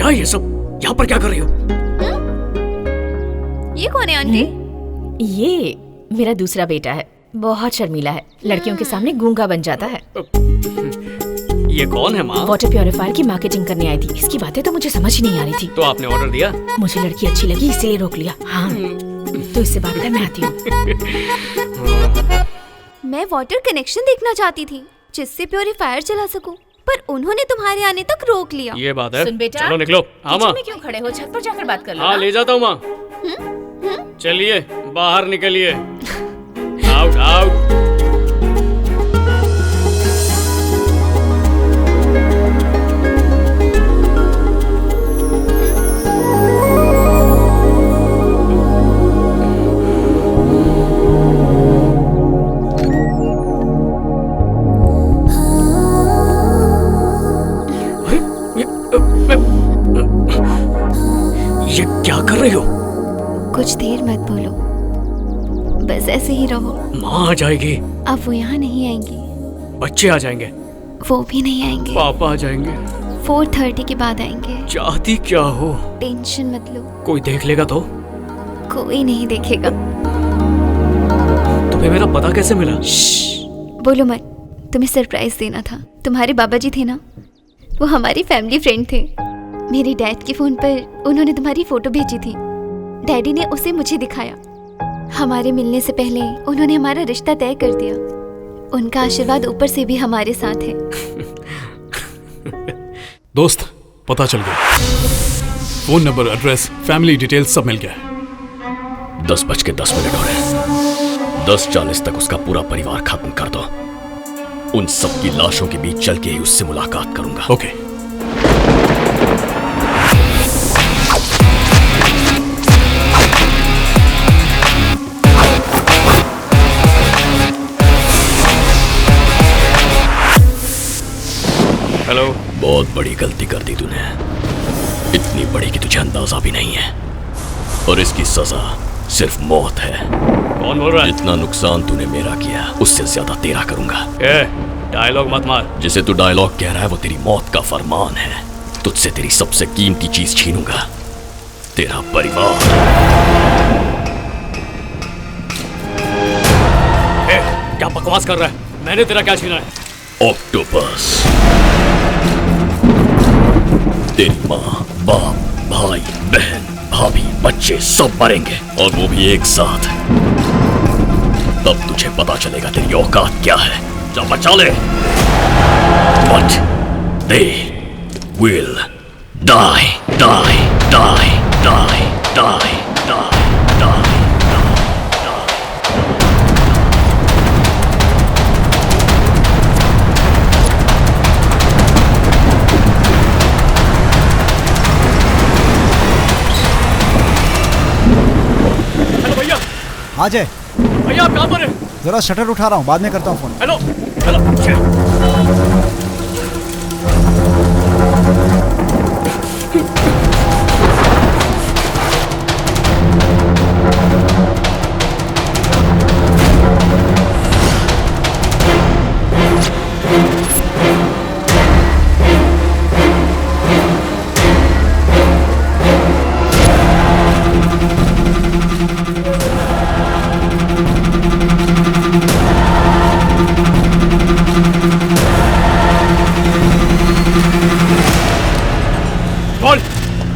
क्या ये सब? यहाँ पर क्या कर रही हो? ये कौन है आंटी? ये मेरा दूसरा बेटा है, बहुत शर्मीला है, लड़कियों के सामने गूंगा बन जाता है। ये कौन है माँ? वाटर प्योरीफायर की मार्केटिंग करने आई थी, इसकी बातें तो मुझे समझ ही नहीं आ रही थी। तो आपने ऑर्डर दिया? मुझे लड़की अच्छी लगी इसलिए रोक लिया। हाँ तो इससे बात कर, मैं आती हूँ। मैं वाटर कनेक्शन देखना चाहती थी जिससे प्योरीफायर चला सकूं, पर उन्होंने तुम्हारे आने तक रोक लिया। ये बात है। सुन बेटा, चलो निकलो। हाँ माँ। किचन में क्यों खड़े हो? छत पर जाकर बात कर लो। हाँ ले जाता हूँ माँ। चलिए बाहर निकलिए। Out out. ये क्या कर रही हो? कुछ देर मत बोलो, बस ऐसे ही रहो। माँ आ जाएगी। अब वो यहाँ नहीं आएंगी। बच्चे आ जाएंगे। वो भी नहीं आएंगे। पापा आ जाएंगे। 4:30 के बाद आएंगे। चाहती क्या हो? टेंशन मत लो, कोई देख लेगा तो? कोई नहीं देखेगा। तुम्हें मेरा पता कैसे मिला? बोलो मत, तुम्हें सरप्राइज देना था। तुम्हारे बाबा जी थे ना, वो हमारी फैमिली फ्रेंड थे। मेरे डैड के फोन पर उन्होंने तुम्हारी फोटो भेजी थी। डैडी ने उसे मुझे दिखाया। हमारे मिलने से पहले उन्होंने हमारा रिश्ता तय कर दिया। उनका आशीर्वाद ऊपर से भी हमारे साथ है। दोस्त, पता चल गया। Phone number, address, family details सब मिल गया। 10:10 हो रहे हैं। 10:40 तक उसका पूरा परिवार खत्म कर दो। उन सब की लाशों के बीच चल के ही उससे मुलाकात करूंगा। ओके। हेलो। बहुत बड़ी गलती कर दी तूने, इतनी बड़ी कि तुझे अंदाजा भी नहीं है, और इसकी सजा सिर्फ मौत है। कौन बोल रहा है? जितना नुकसान तूने मेरा किया उससे ज्यादा तेरा करूंगा। डायलॉग मत मार। जिसे तू डायलॉग कह रहा है वो तेरी मौत का फरमान है। तुझसे तेरी सबसे कीमती चीज छीनूंगा, तेरा परिवार। क्या बकवास कर रहा है? मैंने तेरा क्या छीना है? ऑक्टोपस, तेरी माँ, बाप, भाई, बहन, भाभी, बच्चे सब मरेंगे, और वो भी एक साथ। तब तुझे पता चलेगा तेरी औकात क्या है। जा बचा ले। But they will die, die, die, die, die, die, die. हाँ जय भैया, आप कहाँ पर हैं? जरा शटर उठा रहा हूँ, बाद में करता हूँ फोन। Hello hello.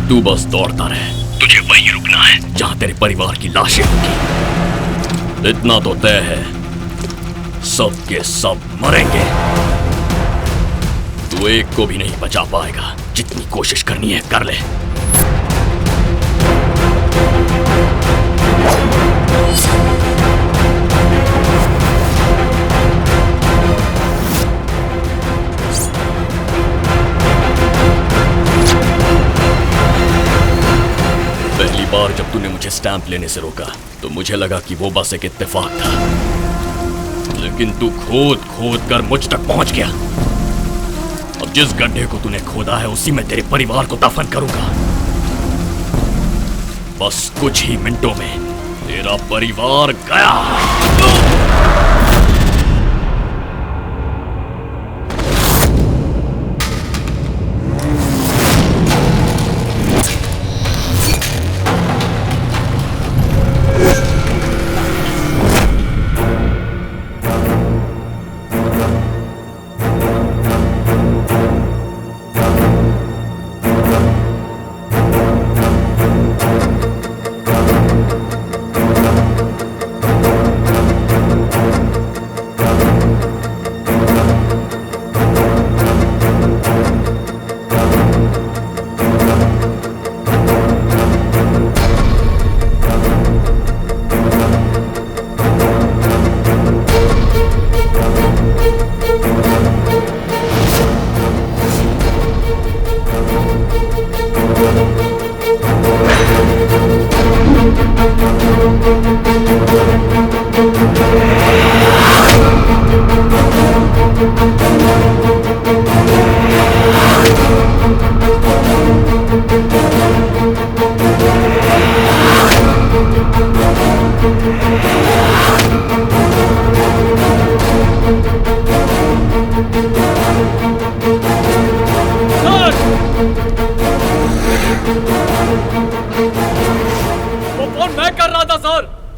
तू बस दौड़ता रहे, तुझे वहीं रुकना है जहां तेरे परिवार की लाशें होंगी। इतना तो तय है, सब के सब मरेंगे। तू एक को भी नहीं बचा पाएगा। जितनी कोशिश करनी है कर ले। पहली बार जब तूने मुझे स्टैंप लेने से रोका तो मुझे लगा कि वो बस एक इत्तेफाक था, लेकिन तू खोद खोद कर मुझ तक पहुंच गया। अब जिस गड्ढे को तूने खोदा है उसी में तेरे परिवार को दफन करूंगा। बस कुछ ही मिनटों में तेरा परिवार गया।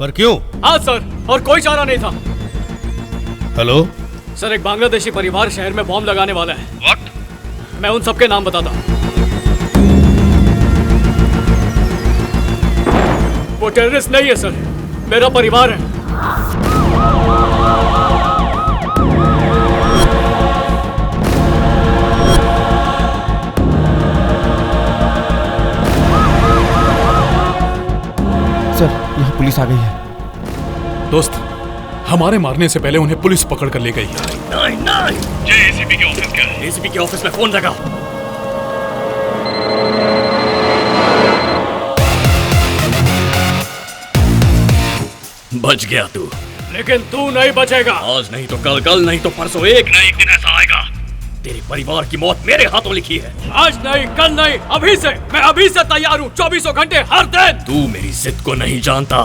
पर क्यों? हाँ सर, और कोई चारा नहीं था। हेलो सर, एक बांग्लादेशी परिवार शहर में बॉम्ब लगाने वाला है। व्हाट? मैं उन सबके नाम बताता हूँ। वो टेररिस्ट नहीं है सर, मेरा परिवार है। सर, यहाँ पुलिस आ गई है। दोस्त, हमारे मारने से पहले उन्हें पुलिस पकड़ कर ले गई है। नहीं नहीं, ये एसीपी के ऑफिस क्या है? एसीपी के ऑफिस में फोन लगा। बच गया तू, लेकिन तू नहीं बचेगा। आज नहीं तो कल, कल नहीं तो परसों, एक न एक दिन ऐसा आएगा। तेरे परिवार की मौत मेरे हाथों लिखी है। आज नहीं, कल नहीं, अभी से। मैं अभी से तैयार हूँ, 24 घंटे हर दिन। तू मेरी जिद को नहीं जानता।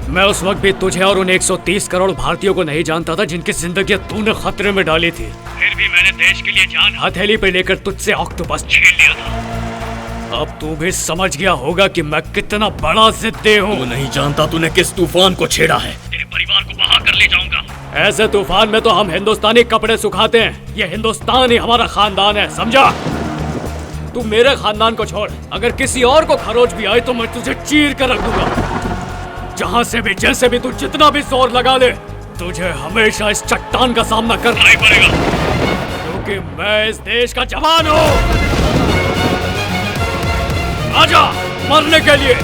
मैं उस वक्त भी तुझे और उन 130 करोड़ भारतीयों को नहीं जानता था जिनकी जिंदगी तूने खतरे में डाली थी। फिर भी मैंने देश के लिए जान हथेली पे लेकर तुझसे ऑक्टोपस छीन लिया था। अब तू भी समझ गया होगा कि मैं कितना बड़ा जिद्दी हूँ। तू नहीं जानता तूने किस तूफान को छेड़ा है। तेरे परिवार को बहा कर ले जाऊंगा। ऐसे तूफान में तो हम हिंदुस्तानी कपड़े सुखाते हैं। ये हिंदुस्तान ही हमारा खानदान है, समझा? तू मेरे खानदान को छोड़, अगर किसी और को खरोच भी आई तो मैं तुझे चीर कर रख दूंगा। जहाँ से भी, जैसे भी, तू जितना भी जोर लगा ले, तुझे हमेशा इस चट्टान का सामना करना ही पड़ेगा, क्योंकि मैं इस देश का जवान हूँ। आजा मरने के लिए।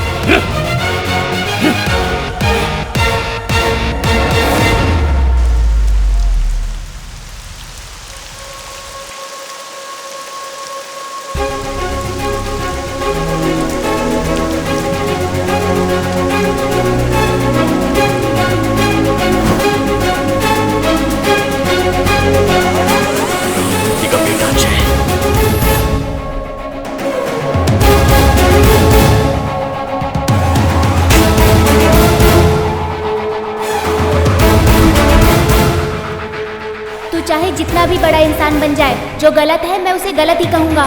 चाहे जितना भी बड़ा इंसान बन जाए, जो गलत है मैं उसे गलत ही कहूंगा।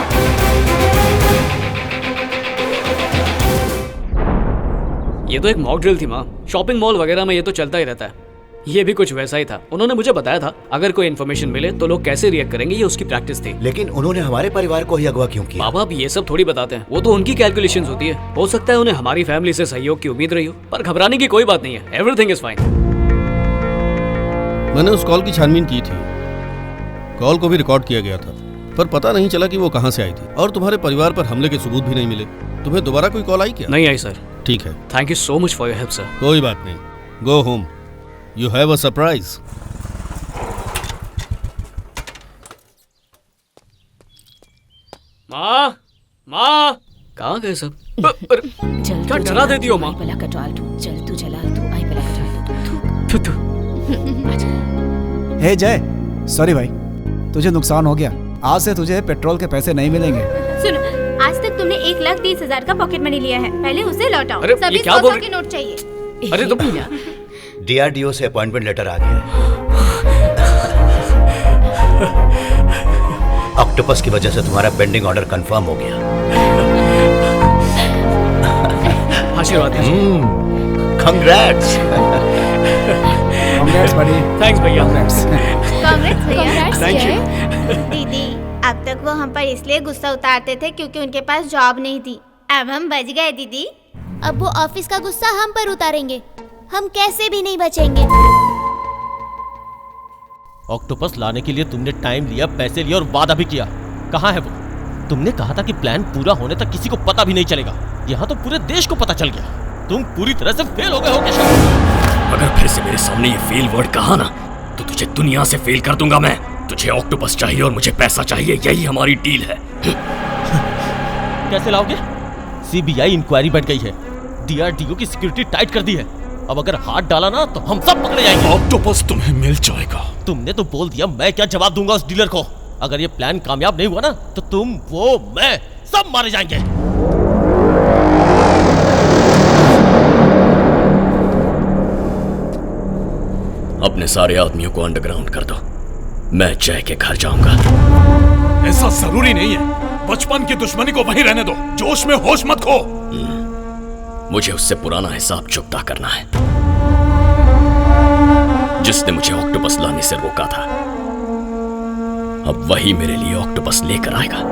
ये तो एक मॉक ड्रिल थी माँ। शॉपिंग मॉल वगैरह में ये तो चलता ही रहता है। ये भी कुछ वैसा ही था। उन्होंने मुझे बताया था अगर कोई इन्फॉर्मेशन मिले तो लोग कैसे रिएक्ट करेंगे, ये उसकी प्रैक्टिस थी। लेकिन उन्होंने हमारे परिवार को ही अगवा क्यों किया? बाबा अब ये सब थोड़ी बताते हैं, वो तो उनकी कैलकुलेशंस होती है। हो सकता है उन्हें हमारी फैमिली से सहयोग की उम्मीद रही हो, पर घबराने की कोई बात नहीं है। Everything is fine. मैंने उस कॉल की छानबीन की थी। कॉल को भी रिकॉर्ड किया गया था, पर पता नहीं चला कि वो कहां से आई थी। और तुम्हारे परिवार पर हमले के सबूत भी नहीं मिले। तुम्हें दोबारा कोई कॉल आई क्या? नहीं आई सर। ठीक है, thank you so much for your help sir. कोई बात नहीं, go home, you have a surprise. माँ, माँ, कहाँ गए सब? क्या डरा देती हो माँ? चल तू चला, तू आई पला हे जय, सॉरी भाई, तुझे नुकसान हो गया। आज से तुझे पेट्रोल के पैसे नहीं मिलेंगे। सुनो, आज तक तुमने 1,30,000 का पॉकेट मनी लिया है, पहले उसे लौटाओ। अरे, सभी ये क्या बोल 100 के नोट चाहिए। अरे तो DRDO से अपॉइंटमेंट लेटर आ गया है। ऑक्टोपस की वजह से तुम्हारा पेंडिंग ऑर्डर कंफर्म हो गया। आशीर्वाद दीजिए। कांग्रेट्स। Congrats buddy। थैंक्स भैया। कांग्रेट्स भैया। Thank you. दीदी, अब तक वो हम पर इसलिए गुस्सा उतारते थे क्योंकि उनके पास जॉब नहीं थी। अब हम बच गए दीदी। अब वो ऑफिस का गुस्सा हम पर उतारेंगे। हम कैसे भी नहीं बचेंगे। ऑक्टोपस लाने के लिए तुमने टाइम लिया, पैसे लिए और वादा भी किया। कहाँ है वो? तुमने कहा था कि प्लान पूरा होने तक किसी को पता भी नहीं चलेगा। यहाँ तो पूरे देश को पता चल गया। तुम पूरी तरह से फेल हो गए हो केशव। अगर फिर से मेरे सामने ये फेल वर्ड कहा ना तो तुझे दुनिया से फेल कर दूंगा मैं। तुझे ऑक्टोपस चाहिए और मुझे पैसा चाहिए, यही हमारी डील है। कैसे लाओगे? CBI इंक्वायरी बैठ गई है। DRDO की सिक्योरिटी टाइट कर दी है। अब अगर हाथ डाला ना तो हम सब पकड़े जाएंगे। ऑक्टोपस तुम्हें मिल जाएगा। तुमने तो बोल दिया, मैं क्या जवाब दूंगा उस डीलर को? अगर ये प्लान कामयाब नहीं हुआ ना तो तुम, वो, मैं सब मारे जाएंगे। अपने सारे आदमियों को अंडरग्राउंड कर दो। मैं जय के घर जाऊंगा। ऐसा जरूरी नहीं है। बचपन की दुश्मनी को वहीं रहने दो। जोश में होश मत खो। मुझे उससे पुराना हिसाब चुकता करना है, जिसने मुझे ऑक्टोपस लाने से रोका था। अब वही मेरे लिए ऑक्टोपस लेकर आएगा।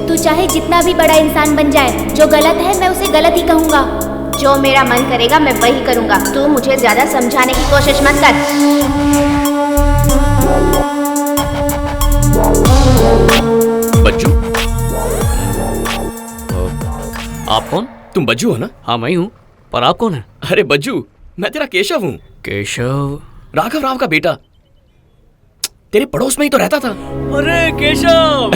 तू चाहे जितना भी बड़ा इंसान बन जाए, जो गलत है मैं उसे गलत ही कहूँगा। जो मेरा मन करेगा मैं वही करूँगा। तू मुझे ज्यादा समझाने की कोशिश मत कर। बज्जू, आप कौन? तुम बज्जू हो ना? हाँ मैं हूँ, पर आप कौन है? अरे बज्जू, मैं तेरा केशव हूँ। केशव? राघव राव का बेटा, तेरे पड़ोस में ही तो रहता था। अरे केशव!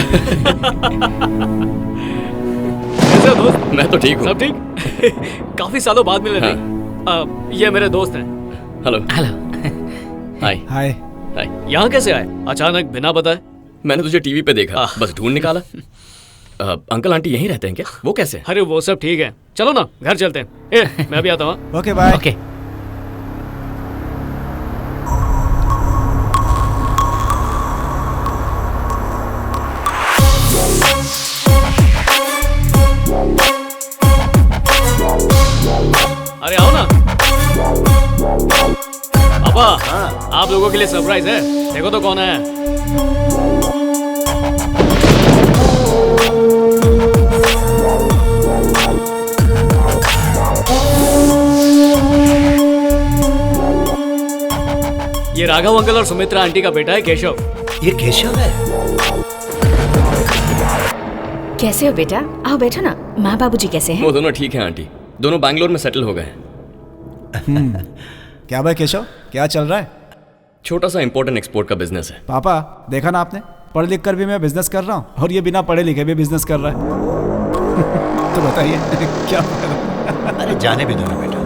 कैसे हो दोस्त? मैं तो ठीक हूँ। सब ठीक? काफी सालों बाद मिले थे। ये मेरे दोस्त हैं। हेलो। हेलो। हाय। हाय। हाय। यहाँ कैसे आए अचानक बिना बताए? मैंने तुझे टीवी पे देखा, बस ढूंढ निकाला। अंकल आंटी यहीं रहते हैं क्या? वो कैसे? अरे वो सब ठीक है, चलो ना घर चलते हैं। मैं भी आता हूँ। Okay bye. ओके। अरे आओ ना। पापा, आप लोगों के लिए सरप्राइज है, देखो तो कौन है। ये राघव अंकल और सुमित्रा आंटी का बेटा है केशव। ये केशव है? कैसे हो बेटा? आओ बैठो ना। माँ बाबूजी कैसे हैं? वो दोनों ठीक हैं आंटी, दोनों बैंगलोर में सेटल हो गए हैं। क्या भाई केशव, क्या चल रहा है? छोटा सा इंपोर्ट एंड एक्सपोर्ट का बिजनेस है। पापा देखा ना आपने, पढ़ लिख कर भी मैं बिजनेस कर रहा हूँ और ये बिना पढ़े लिखे भी बिजनेस कर रहा है। तो बताइए क्या? अरे जाने भी दो ना बेटा,